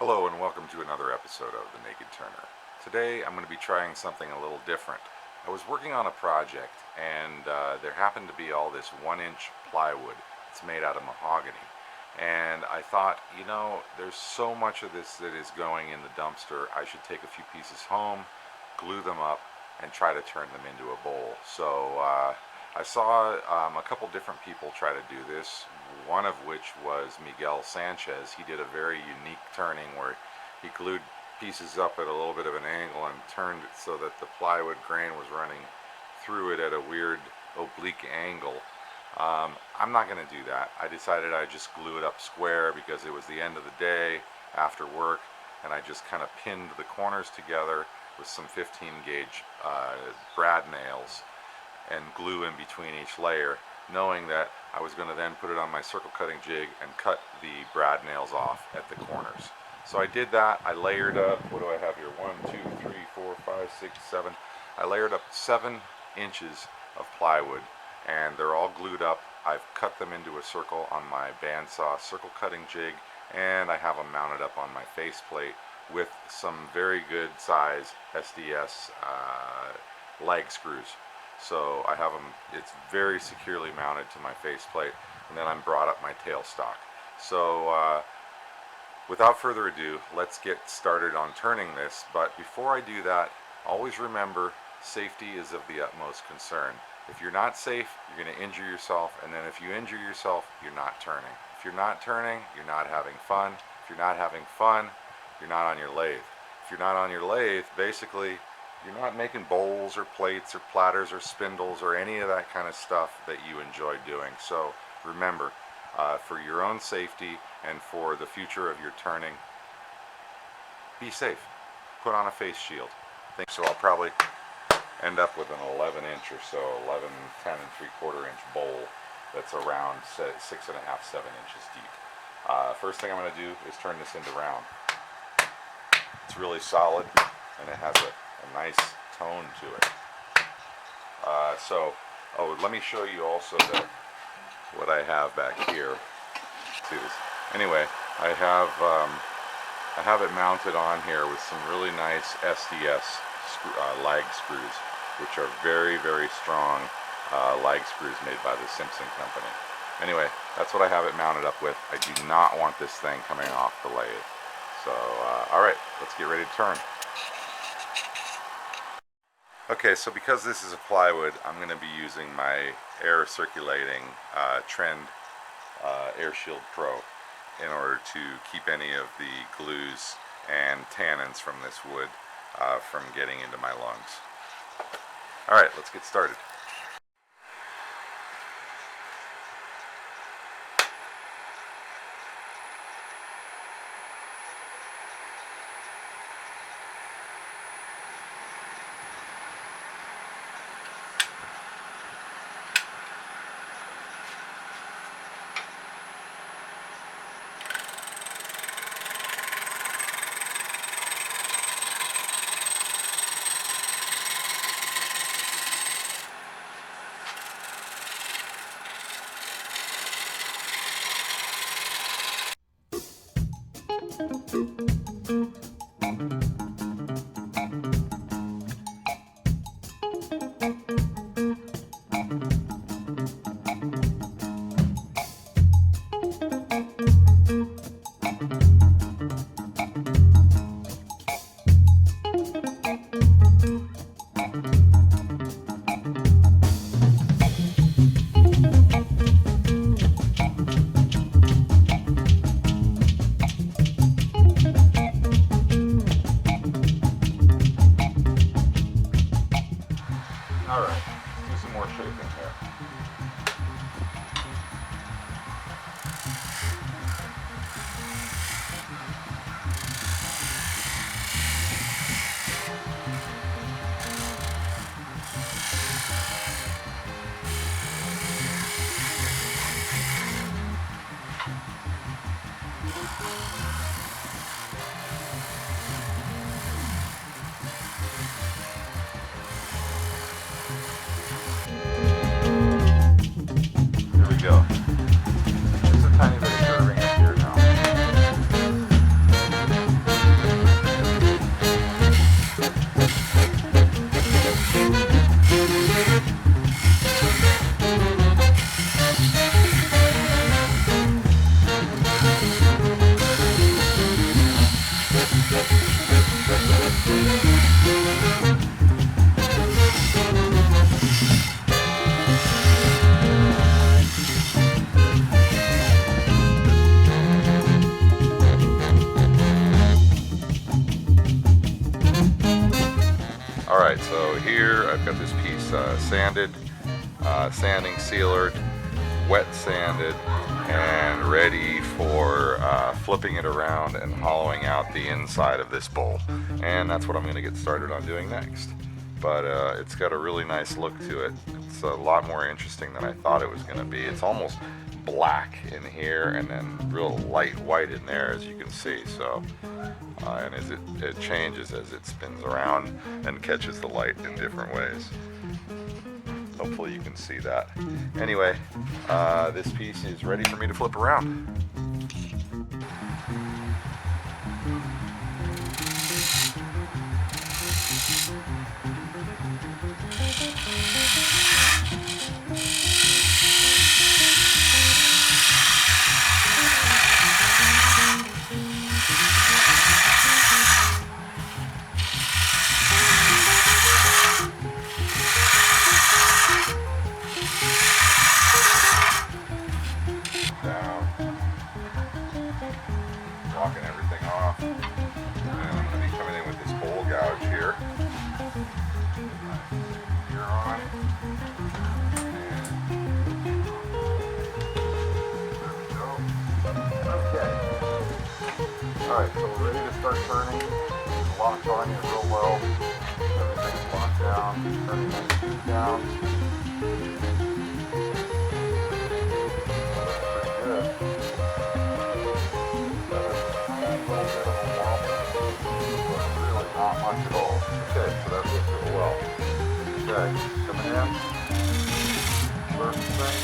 Hello and welcome to another episode of The Naked Turner. Today I'm going to be trying something a little different. I was working on a project and there happened to be all this 1-inch plywood. It's made out of mahogany. And I thought, there's so much of this that is going in the dumpster. I should take a few pieces home, glue them up, and try to turn them into a bowl. So I saw a couple different people try to do this, one of which was Miguel Sanchez. He did a very unique turning where he glued pieces up at a little bit of an angle and turned it so that the plywood grain was running through it at a weird oblique angle. I'm not going to do that. I decided I'd just glue it up square because it was the end of the day after work, and I just kind of pinned the corners together with some 15 gauge brad nails and glue in between each layer, knowing that I was going to then put it on my circle cutting jig and cut the brad nails off at the corners. So I did that. I layered up, what do I have here? 1, 2, 3, 4, 5, 6, 7. I layered up 7 inches of plywood and they're all glued up. I've cut them into a circle on my bandsaw circle cutting jig, and I have them mounted up on my faceplate with some very good size SDS leg screws. So I have them, it's very securely mounted to my faceplate, and then I brought up my tailstock. So without further ado, let's get started on turning this. But before I do that, always remember safety is of the utmost concern. If you're not safe, you're going to injure yourself, and then if you injure yourself, you're not turning. If you're not turning, you're not having fun. If you're not having fun, you're not on your lathe. If you're not on your lathe, basically, you're not making bowls or plates or platters or spindles or any of that kind of stuff that you enjoy doing. So remember, for your own safety and for the future of your turning, be safe. Put on a face shield. So I'll probably end up with an 11-inch or so, 11, 10 and 3/4 inch bowl that's around 6.5, 7 inches deep. First thing I'm going to do is turn this into round. It's really solid and it has a nice tone to it. Let me show you also what I have back here. See this? Anyway, I have it mounted on here with some really nice SDS lag screws, which are very, very strong lag screws made by the Simpson company. Anyway, that's what I have it mounted up with. I do not want this thing coming off the lathe. So, alright, let's get ready to turn. Okay, so because this is a plywood, I'm going to be using my air circulating Trend Air Shield Pro in order to keep any of the glues and tannins from this wood from getting into my lungs. Alright, let's get started. Alright, so here I've got this piece sanded, sanding sealer, wet sanded, and ready for flipping it around and hollowing out the inside of this bowl. And that's what I'm going to get started on doing next. But it's got a really nice look to it. It's a lot more interesting than I thought it was going to be. It's almost black in here and then real light white in there, as you can see. So and as it changes as it spins around and catches the light in different ways. Hopefully you can see that. Anyway, this piece is ready for me to flip around. Walking everything off. And I'm going to be coming in with this bowl gouge here. Here on. And there we go. Okay. Alright, so we're ready to start turning. It's locked on here real well. Everything's locked down. Turning my feet down. Pretty good. Not much at all. Okay, so that looks really well. Okay, coming in. First thing.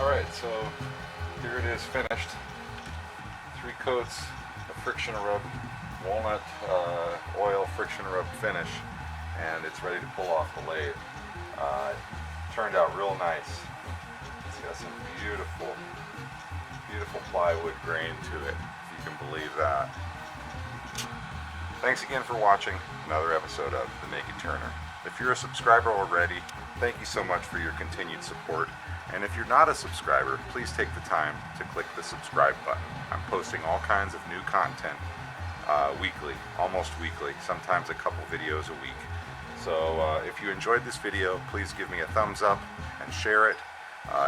Alright, so here it is finished. 3 coats of friction rub, walnut oil friction rub finish, and it's ready to pull off the lathe. Turned out real nice. It's got some beautiful plywood grain to it, if you can believe that. Thanks again for watching another episode of The Naked Turner. If you're a subscriber already, thank you so much for your continued support. And if you're not a subscriber, please take the time to click the subscribe button. I'm posting all kinds of new content weekly, almost weekly, sometimes a couple videos a week. So if you enjoyed this video, please give me a thumbs up and share it.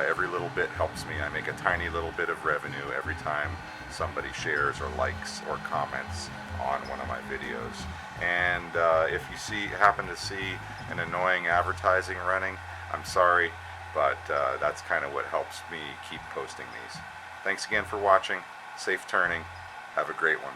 Every little bit helps me. I make a tiny little bit of revenue every time somebody shares or likes or comments on one of my videos. And if you happen to see an annoying advertising running, I'm sorry, but that's kind of what helps me keep posting these. Thanks again for watching. Safe turning. Have a great one.